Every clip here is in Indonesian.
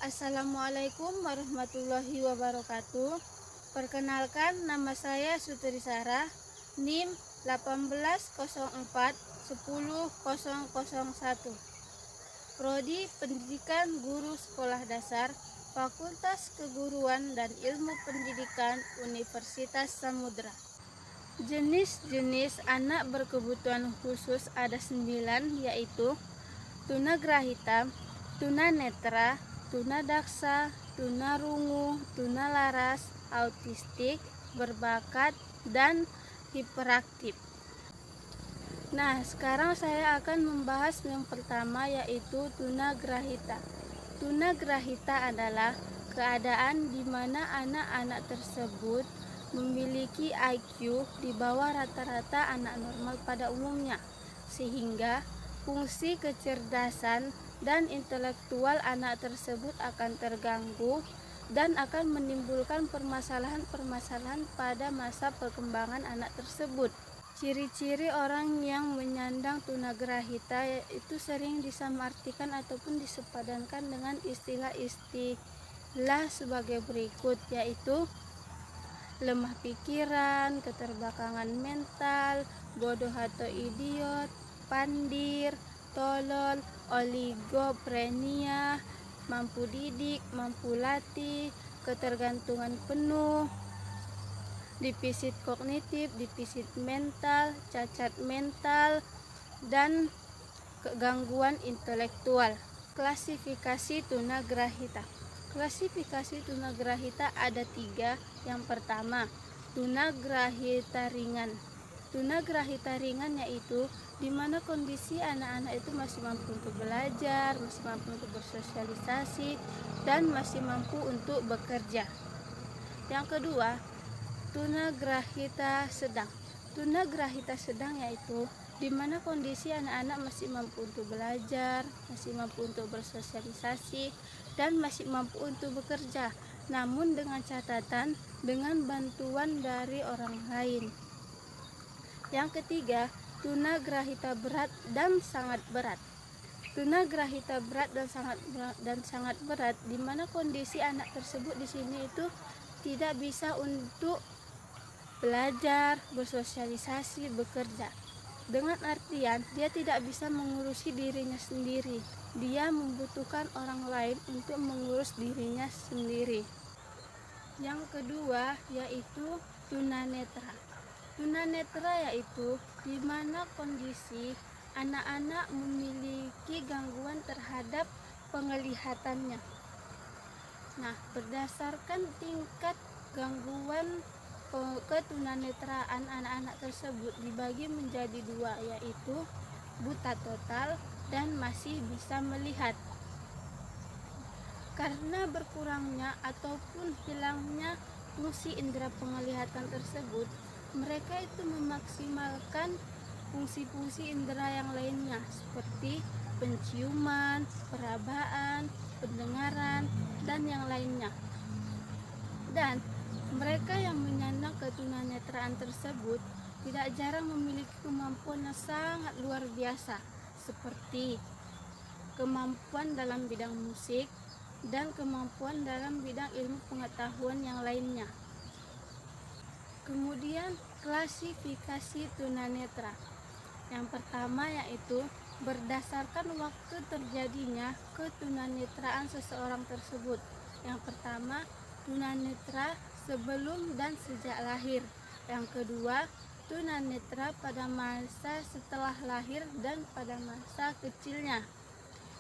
Assalamualaikum warahmatullahi wabarakatuh. Perkenalkan, nama saya Sutri Sarah, NIM 1804 10001. Prodi Pendidikan Guru Sekolah Dasar, Fakultas Keguruan dan Ilmu Pendidikan Universitas Samudra. Jenis-jenis anak berkebutuhan khusus ada 9, yaitu tunagrahita, tunanetra, tunadaksa, tunarungu, tunalaras, autistik, berbakat, dan hiperaktif. Nah, sekarang saya akan membahas yang pertama, yaitu tunagrahita. Tunagrahita adalah keadaan di mana anak-anak tersebut memiliki IQ di bawah rata-rata anak normal pada umumnya, sehingga fungsi kecerdasan dan intelektual anak tersebut akan terganggu dan akan menimbulkan permasalahan-permasalahan pada masa perkembangan anak tersebut. Ciri-ciri orang yang menyandang tunagrahita itu sering disamaratikan ataupun disepadankan dengan istilah-istilah sebagai berikut, yaitu lemah pikiran, keterbelakangan mental, bodoh atau idiot, pandir, tolol, oligoprenia, mampu didik, mampu latih, ketergantungan penuh, defisit kognitif, defisit mental, cacat mental, dan gangguan intelektual. Klasifikasi tunagrahita. Klasifikasi tunagrahita ada 3. Yang pertama, tunagrahita ringan. Tunagrahita ringan yaitu di mana kondisi anak-anak itu masih mampu untuk belajar, masih mampu untuk bersosialisasi, dan masih mampu untuk bekerja. Yang kedua, tunagrahita sedang. Tunagrahita sedang yaitu di mana kondisi anak-anak masih mampu untuk belajar, masih mampu untuk bersosialisasi, dan masih mampu untuk bekerja, namun dengan catatan dengan bantuan dari orang lain. Yang ketiga, tunagrahita berat dan sangat berat. Tunagrahita berat dan sangat berat di mana kondisi anak tersebut di sini itu tidak bisa untuk belajar, bersosialisasi, bekerja. Dengan artian dia tidak bisa mengurusi dirinya sendiri. Dia membutuhkan orang lain untuk mengurus dirinya sendiri. Yang kedua yaitu tunanetra. Tunanetra yaitu di mana kondisi anak-anak memiliki gangguan terhadap penglihatannya. Nah, berdasarkan tingkat gangguan ketunanetraan anak-anak tersebut dibagi menjadi 2, yaitu buta total dan masih bisa melihat. Karena berkurangnya ataupun hilangnya fungsi indera penglihatan tersebut, mereka itu memaksimalkan fungsi-fungsi indera yang lainnya seperti penciuman, perabaan, pendengaran, dan yang lainnya. Dan mereka yang menyandang ketunanetraan tersebut tidak jarang memiliki kemampuan yang sangat luar biasa, seperti kemampuan dalam bidang musik dan kemampuan dalam bidang ilmu pengetahuan yang lainnya. Kemudian klasifikasi tunanetra. Yang pertama yaitu berdasarkan waktu terjadinya ketunanetraan seseorang tersebut. Yang pertama, tunanetra sebelum dan sejak lahir. Yang kedua, tunanetra pada masa setelah lahir dan pada masa kecilnya.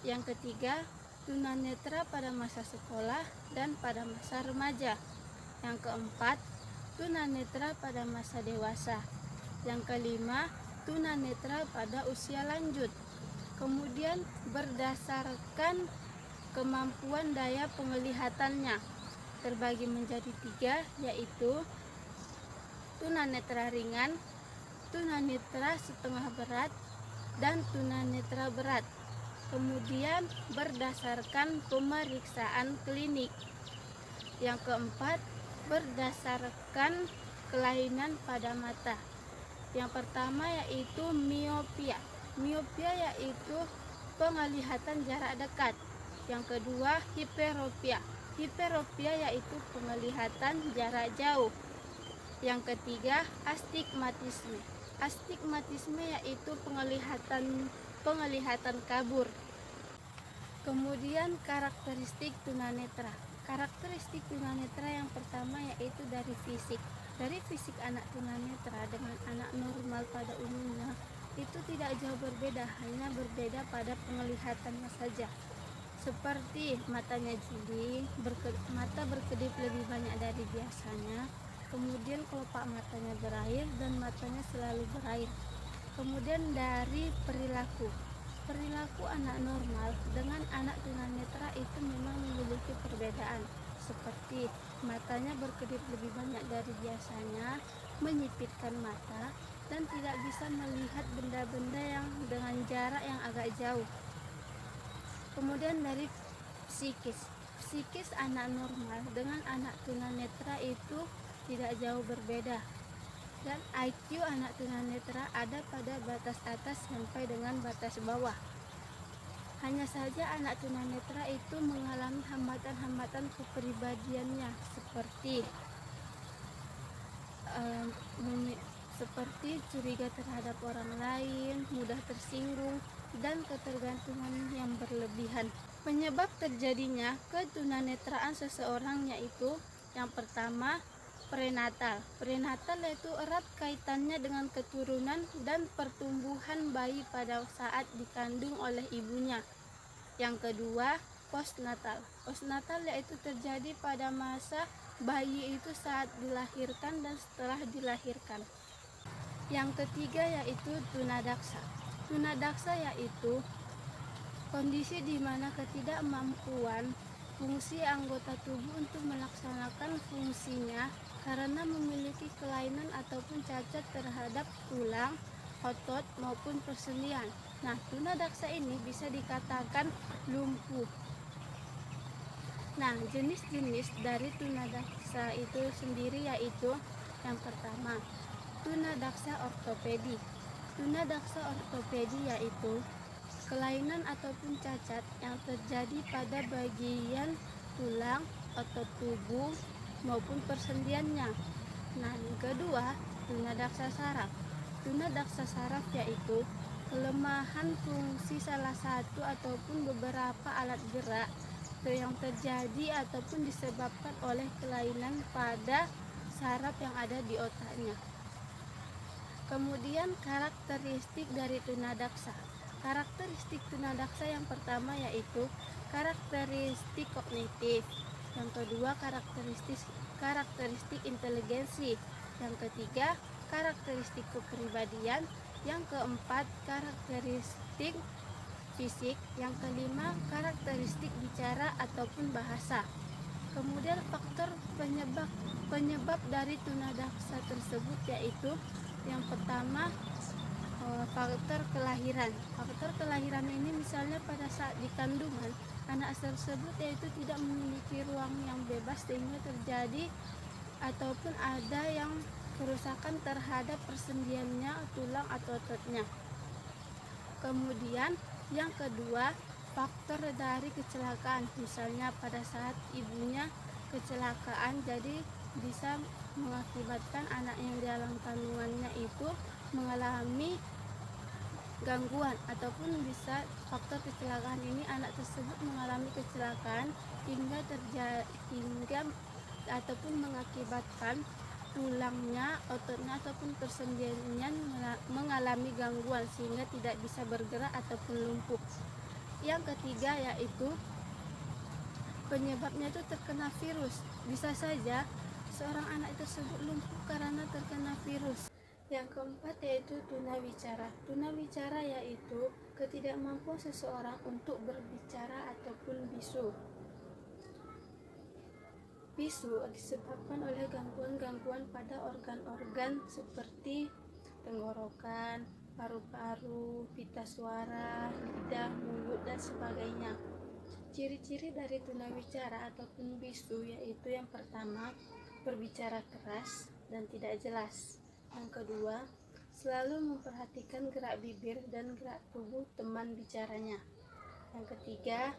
Yang ketiga, tunanetra pada masa sekolah dan pada masa remaja. Yang keempat, tunanetra pada masa dewasa. Yang kelima, tunanetra pada usia lanjut. Kemudian berdasarkan kemampuan daya penglihatannya terbagi menjadi 3, yaitu tunanetra ringan, tunanetra setengah berat, dan tunanetra berat. Kemudian berdasarkan pemeriksaan klinik. Yang keempat, berdasarkan kelainan pada mata. Yang pertama yaitu miopia. Miopia yaitu penglihatan jarak dekat. Yang kedua, hiperopia. Hiperopia yaitu penglihatan jarak jauh. Yang ketiga, astigmatisme. Astigmatisme yaitu penglihatan kabur. Kemudian karakteristik tunanetra. Karakteristik tunanetra yang pertama yaitu dari fisik. Dari fisik anak tunanetra dengan anak normal pada umumnya itu tidak jauh berbeda, hanya berbeda pada penglihatannya saja. Seperti matanya juling, mata berkedip lebih banyak dari biasanya, kemudian kelopak matanya berair dan matanya selalu berair. Kemudian dari perilaku anak normal dengan anak tunanetra itu memang memiliki perbedaan, seperti matanya berkedip lebih banyak dari biasanya, menyipitkan mata, dan tidak bisa melihat benda-benda yang dengan jarak yang agak jauh. Kemudian dari psikis anak normal dengan anak tunanetra itu tidak jauh berbeda, dan IQ anak tunanetra ada pada batas atas sampai dengan batas bawah. Hanya saja anak tunanetra itu mengalami hambatan-hambatan kepribadiannya seperti curiga terhadap orang lain, mudah tersinggung, dan ketergantungan yang berlebihan. Penyebab terjadinya ketunanetraan seseorang yaitu yang pertama, prenatal. Prenatal yaitu erat kaitannya dengan keturunan dan pertumbuhan bayi pada saat dikandung oleh ibunya. Yang kedua, postnatal. Postnatal yaitu terjadi pada masa bayi itu saat dilahirkan dan setelah dilahirkan. Yang ketiga yaitu tunadaksa. Tunadaksa yaitu kondisi di mana ketidakmampuan fungsi anggota tubuh untuk melaksanakan fungsinya karena memiliki kelainan ataupun cacat terhadap tulang, otot maupun persendian. Nah, tunadaksa ini bisa dikatakan lumpuh. Nah, jenis-jenis dari tunadaksa itu sendiri yaitu yang pertama, tunadaksa ortopedi. Tunadaksa ortopedi yaitu kelainan ataupun cacat yang terjadi pada bagian tulang, otot tubuh maupun persendiannya. Nah, yang kedua, tunadaksa saraf. Tunadaksa saraf yaitu kelemahan fungsi salah satu ataupun beberapa alat gerak yang terjadi ataupun disebabkan oleh kelainan pada saraf yang ada di otaknya. Kemudian karakteristik dari tunadaksa. Karakteristik tunadaksa yang pertama yaitu karakteristik kognitif. Yang kedua, karakteristik inteligensi. Yang ketiga, karakteristik kepribadian. Yang keempat, karakteristik fisik. Yang kelima, karakteristik bicara ataupun bahasa. Kemudian faktor penyebab dari tunadaksa tersebut yaitu yang pertama, faktor kelahiran. Faktor kelahiran ini misalnya pada saat di kandungan anak tersebut yaitu tidak memiliki ruang yang bebas sehingga terjadi ataupun ada yang kerusakan terhadap persendiannya, tulang atau ototnya. Kemudian yang kedua, faktor dari kecelakaan. Misalnya pada saat ibunya kecelakaan, jadi bisa mengakibatkan anak yang di dalam kandungannya itu mengalami gangguan, ataupun bisa faktor kecelakaan ini anak tersebut mengalami kecelakaan hingga ataupun mengakibatkan tulangnya, ototnya ataupun persendiannya mengalami gangguan sehingga tidak bisa bergerak ataupun lumpuh. Yang ketiga yaitu penyebabnya itu terkena virus. Bisa saja seorang anak tersebut lumpuh karena terkena virus. Yang keempat yaitu tunawicara. Tunawicara yaitu ketidakmampuan seseorang untuk berbicara ataupun bisu. Bisu disebabkan oleh gangguan-gangguan pada organ-organ seperti tenggorokan, paru-paru, pita suara, lidah, mulut, dan sebagainya. Ciri-ciri dari tunawicara ataupun bisu yaitu yang pertama, berbicara keras dan tidak jelas. Yang kedua, selalu memperhatikan gerak bibir dan gerak tubuh teman bicaranya. Yang ketiga,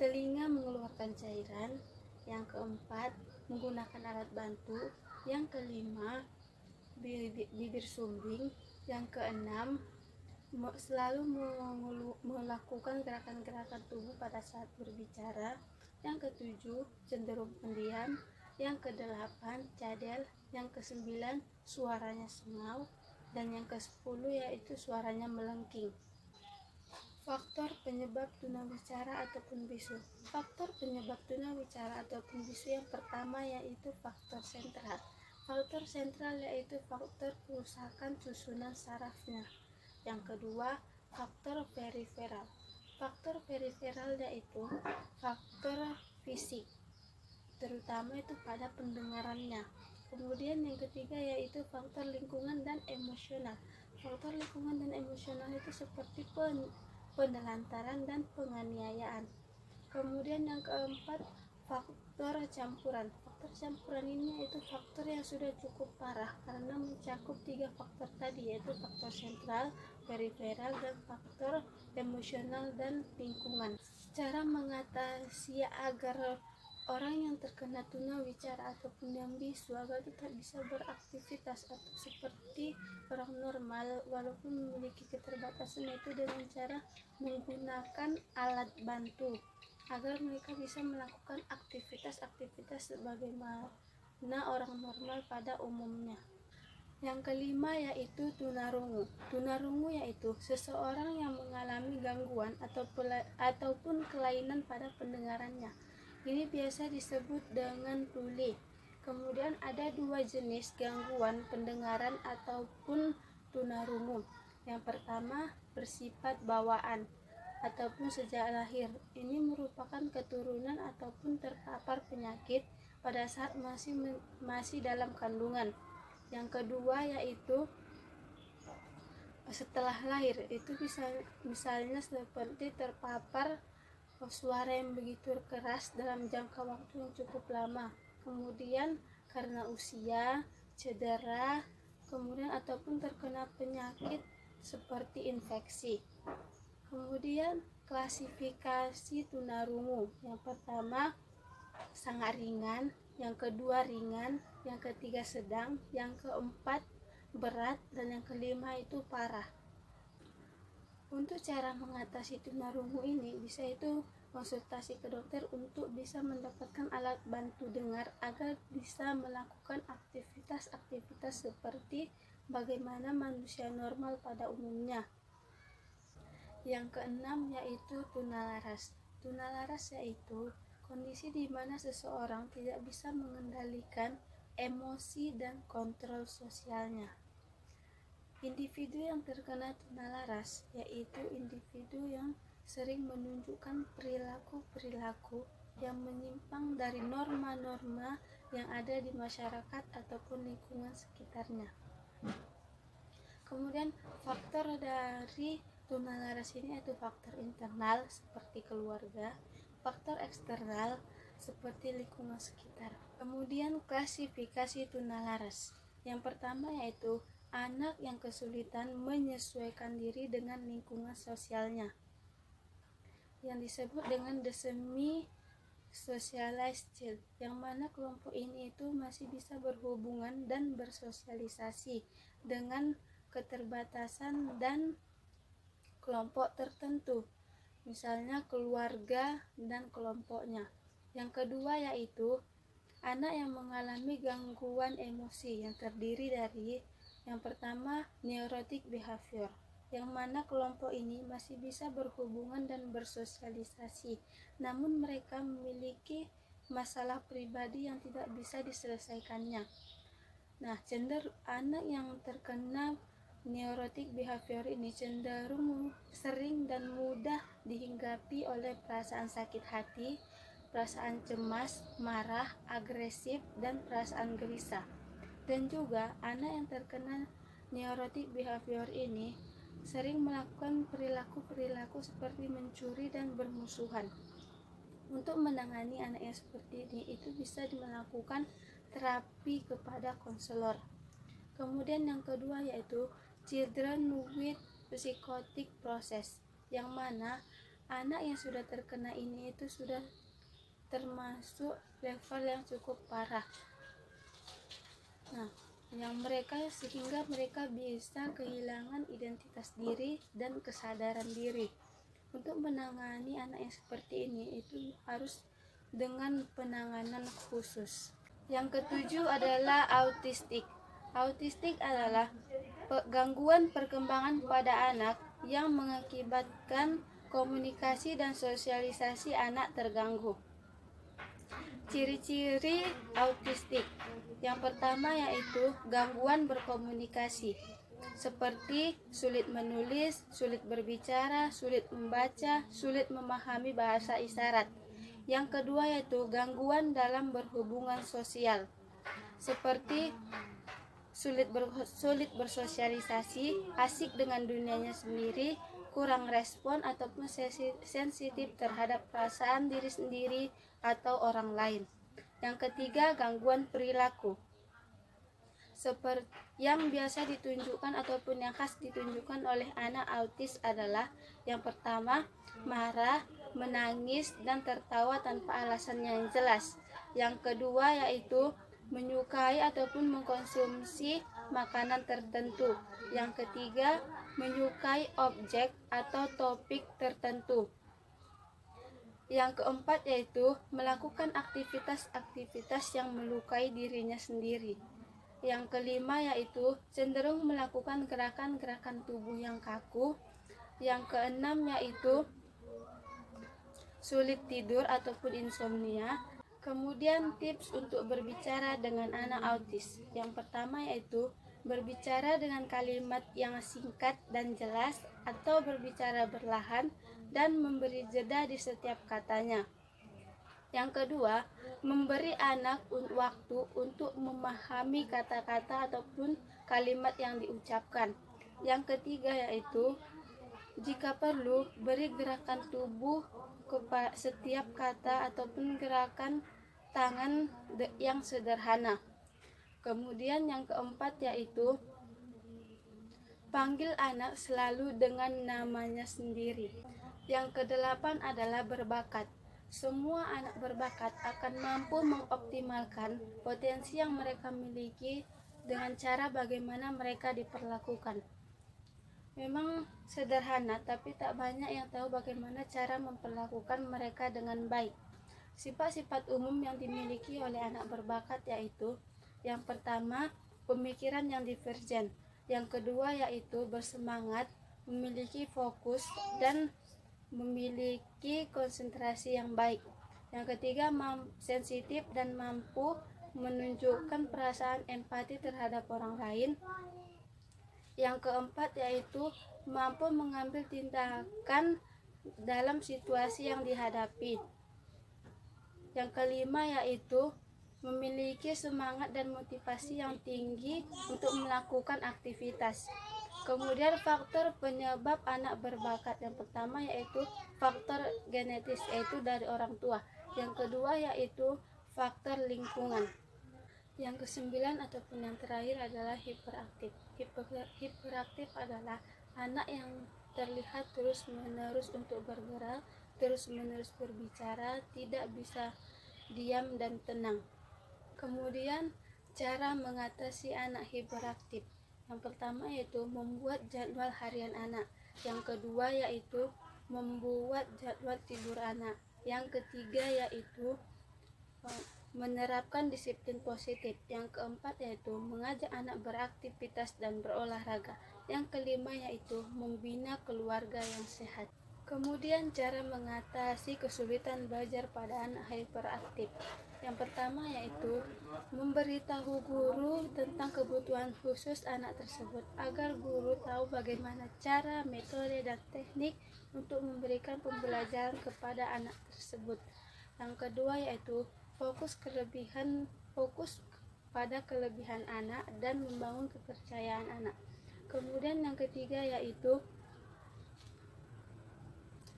telinga mengeluarkan cairan. Yang keempat, menggunakan alat bantu. Yang kelima, bibir sumbing. Yang keenam, selalu melakukan gerakan-gerakan tubuh pada saat berbicara. Yang ketujuh, cenderung pendiam. Yang kedelapan, cadel. Yang kesembilan, suaranya sengau. Dan yang kesepuluh yaitu suaranya melengking. Faktor penyebab tunawicara ataupun bisu. Faktor penyebab tunawicara ataupun bisu yang pertama yaitu faktor sentral. Faktor sentral yaitu faktor kerusakan susunan sarafnya. Yang kedua, faktor periferal. Faktor periferal yaitu faktor fisik, terutama itu pada pendengarannya. Kemudian yang ketiga yaitu faktor lingkungan dan emosional. Faktor lingkungan dan emosional itu seperti penelantaran dan penganiayaan. Kemudian yang keempat, faktor campuran. Faktor campuran ini yaitu faktor yang sudah cukup parah karena mencakup 3 faktor tadi, yaitu faktor sentral, periferal, dan faktor emosional dan lingkungan. Cara mengatasi agar orang yang terkena tunawicara ataupun yang bisu agar tetap bisa beraktivitas atau seperti orang normal walaupun memiliki keterbatasan, itu dengan cara menggunakan alat bantu agar mereka bisa melakukan aktivitas-aktivitas sebagaimana orang normal pada umumnya. Yang kelima yaitu tunarungu. Tunarungu yaitu seseorang yang mengalami gangguan ataupun kelainan pada pendengarannya. Ini biasa disebut dengan tuli. Kemudian ada 2 jenis gangguan pendengaran ataupun tunarungu. Yang pertama bersifat bawaan ataupun sejak lahir. Ini merupakan keturunan ataupun terpapar penyakit pada saat masih dalam kandungan. Yang kedua yaitu setelah lahir, itu bisa misalnya seperti terpapar suara yang begitu keras dalam jangka waktu yang cukup lama. Kemudian karena usia, cedera, kemudian ataupun terkena penyakit seperti infeksi. Kemudian klasifikasi tunarungu. Yang pertama sangat ringan, yang kedua ringan, yang ketiga sedang, yang keempat berat, dan yang kelima itu parah. Untuk cara mengatasi tunarungu ini bisa itu konsultasi ke dokter untuk bisa mendapatkan alat bantu dengar agar bisa melakukan aktivitas-aktivitas seperti bagaimana manusia normal pada umumnya. Yang keenam yaitu tunalaras. Tunalaras yaitu kondisi di mana seseorang tidak bisa mengendalikan emosi dan kontrol sosialnya. Individu yang terkena tunalaras yaitu individu yang sering menunjukkan perilaku-perilaku yang menyimpang dari norma-norma yang ada di masyarakat ataupun lingkungan sekitarnya. Kemudian faktor dari tunalaras ini yaitu faktor internal seperti keluarga, faktor eksternal seperti lingkungan sekitar. Kemudian klasifikasi tunalaras. Yang pertama yaitu anak yang kesulitan menyesuaikan diri dengan lingkungan sosialnya, yang disebut dengan the semi-socialized child, yang mana kelompok ini itu masih bisa berhubungan dan bersosialisasi dengan keterbatasan dan kelompok tertentu, misalnya keluarga dan kelompoknya. Yang kedua yaitu anak yang mengalami gangguan emosi yang terdiri dari yang pertama neurotic behavior, yang mana kelompok ini masih bisa berhubungan dan bersosialisasi, namun mereka memiliki masalah pribadi yang tidak bisa diselesaikannya. Nah, anak yang terkena neurotic behavior ini cenderung sering dan mudah dihinggapi oleh perasaan sakit hati, perasaan cemas, marah, agresif, dan perasaan gelisah. Dan juga anak yang terkena neurotic behavior ini sering melakukan perilaku-perilaku seperti mencuri dan bermusuhan. Untuk menangani anak yang seperti ini itu bisa melakukan terapi kepada konselor. Kemudian yang kedua yaitu children with psychotic process, yang mana anak yang sudah terkena ini itu sudah termasuk level yang cukup parah. Nah, sehingga mereka bisa kehilangan identitas diri dan kesadaran diri. Untuk menangani anak yang seperti ini itu harus dengan penanganan khusus. Yang ketujuh adalah autistik. Autistik adalah gangguan perkembangan pada anak yang mengakibatkan komunikasi dan sosialisasi anak terganggu. Ciri-ciri autistik. Yang pertama yaitu gangguan berkomunikasi, seperti sulit menulis, sulit berbicara, sulit membaca, sulit memahami bahasa isyarat. Yang kedua yaitu gangguan dalam berhubungan sosial, seperti sulit bersosialisasi, asik dengan dunianya sendiri, kurang respon ataupun sensitif terhadap perasaan diri sendiri atau orang lain. Yang ketiga, gangguan perilaku, seperti yang biasa ditunjukkan ataupun yang khas ditunjukkan oleh anak autis adalah yang pertama, marah, menangis, dan tertawa tanpa alasan yang jelas. Yang kedua yaitu menyukai ataupun mengkonsumsi makanan tertentu. Yang ketiga, menyukai objek atau topik tertentu. Yang keempat yaitu melakukan aktivitas-aktivitas yang melukai dirinya sendiri. Yang kelima yaitu cenderung melakukan gerakan-gerakan tubuh yang kaku. Yang keenam yaitu sulit tidur ataupun insomnia. Kemudian tips untuk berbicara dengan anak autis. Yang pertama yaitu berbicara dengan kalimat yang singkat dan jelas atau berbicara perlahan dan memberi jeda di setiap katanya. Yang kedua, memberi anak waktu untuk memahami kata-kata ataupun kalimat yang diucapkan. Yang ketiga yaitu jika perlu beri gerakan tubuh ke setiap kata ataupun gerakan tangan yang sederhana. Kemudian yang keempat yaitu panggil anak selalu dengan namanya sendiri. Yang kedelapan adalah berbakat. Semua anak berbakat akan mampu mengoptimalkan potensi yang mereka miliki dengan cara bagaimana mereka diperlakukan. Memang sederhana, tapi tak banyak yang tahu bagaimana cara memperlakukan mereka dengan baik. Sifat-sifat umum yang dimiliki oleh anak berbakat yaitu yang pertama, pemikiran yang divergen. Yang kedua yaitu bersemangat, memiliki fokus, dan memiliki konsentrasi yang baik. Yang ketiga, sensitif dan mampu menunjukkan perasaan empati terhadap orang lain. Yang keempat yaitu mampu mengambil tindakan dalam situasi yang dihadapi. Yang kelima yaitu memiliki semangat dan motivasi yang tinggi untuk melakukan aktivitas. Kemudian faktor penyebab anak berbakat, yang pertama yaitu faktor genetis, yaitu dari orang tua. Yang kedua yaitu faktor lingkungan. Yang kesembilan ataupun yang terakhir adalah hiperaktif. Hiperaktif adalah anak yang terlihat terus-menerus untuk bergerak, terus-menerus berbicara, tidak bisa diam dan tenang. Kemudian cara mengatasi anak hiperaktif. Yang pertama yaitu membuat jadwal harian anak. Yang kedua yaitu membuat jadwal tidur anak. Yang ketiga yaitu menerapkan disiplin positif. Yang keempat yaitu mengajak anak beraktivitas dan berolahraga. Yang kelima yaitu membina keluarga yang sehat. Kemudian cara mengatasi kesulitan belajar pada anak hiperaktif. Yang pertama yaitu memberitahu guru tentang kebutuhan khusus anak tersebut agar guru tahu bagaimana cara, metode, dan teknik untuk memberikan pembelajaran kepada anak tersebut. Yang kedua yaitu fokus pada kelebihan anak dan membangun kepercayaan anak. Kemudian yang ketiga yaitu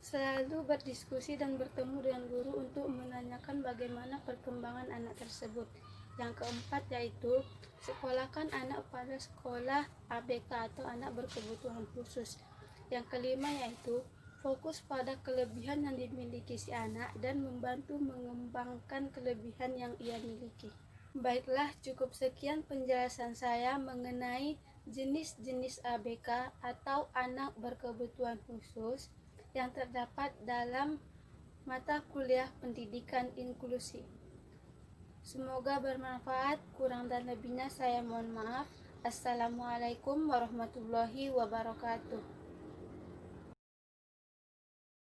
selalu berdiskusi dan bertemu dengan guru untuk menanyakan bagaimana perkembangan anak tersebut. Yang keempat yaitu sekolahkan anak pada sekolah ABK atau anak berkebutuhan khusus. Yang kelima yaitu fokus pada kelebihan yang dimiliki si anak dan membantu mengembangkan kelebihan yang ia miliki. Baiklah, cukup sekian penjelasan saya mengenai jenis-jenis ABK atau anak berkebutuhan khusus yang terdapat dalam mata kuliah pendidikan inklusi. Semoga bermanfaat, kurang dan lebihnya saya mohon maaf. Assalamualaikum warahmatullahi wabarakatuh.